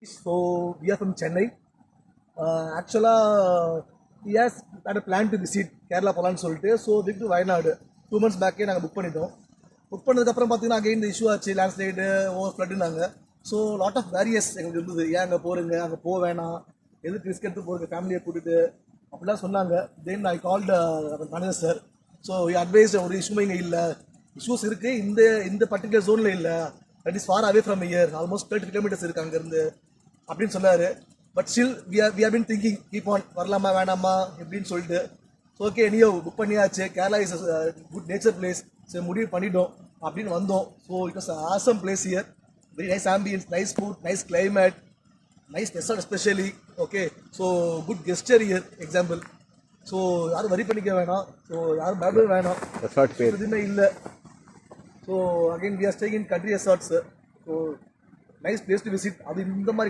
So we are from Chennai. Actually, he has had a plan to visit Kerala போலான்னு சொல்லிட்டு so with Wayanad 2 months பேக்கே நாங்கள் book பண்ணிட்டோம். Book பண்ணதுக்கப்புறம் பார்த்தீங்கன்னா அகைன் இந்த இஷ்யூ ஆச்சு, லேண்ட்ஸ்லைடு ஓவர் ஃப்ளட்டுனாங்க. ஸோ லாட் ஆஃப் வேரியஸ் எங்களுக்கு இருந்தது, ஏன் அங்கே போகிறீங்க, அங்கே போக வேணாம், எதுக்கு ரிஸ்க் எடுத்து போகிறீங்க, ஃபேமிலியை கூட்டிட்டு அப்படிலாம் சொன்னாங்க. Then I called manager sir. So advice ஒரு இஷ்யூமே இங்கே இல்லை, இஷ்யூஸ் இருக்குது இந்த இந்த பர்டிகுலர் ஜோனில் இல்லை, that is far away from here, almost 30 kilometers இருக்குது அங்கேருந்து அப்படின்னு சொன்னார். But still we are been thinking keep on, வரலாமா வேணாமா எப்படின்னு சொல்லிட்டு. ஸோ ஓகே எனியோ புக் பண்ணியாச்சு. Kerala is good nature place, சரி முடிவு பண்ணிட்டோம் அப்படின்னு வந்தோம். So it was awesome place here, very nice ambience, nice food, nice climate, nice resort especially. Okay so good gesture here example. So யாரும் worry பண்ணிக்க வேணாம், so யாரும் பயப்பட வேணாம், எதுவுமே இல்லை. So again we are staying in country resorts. So nice place to visit. அது இந்த மாதிரி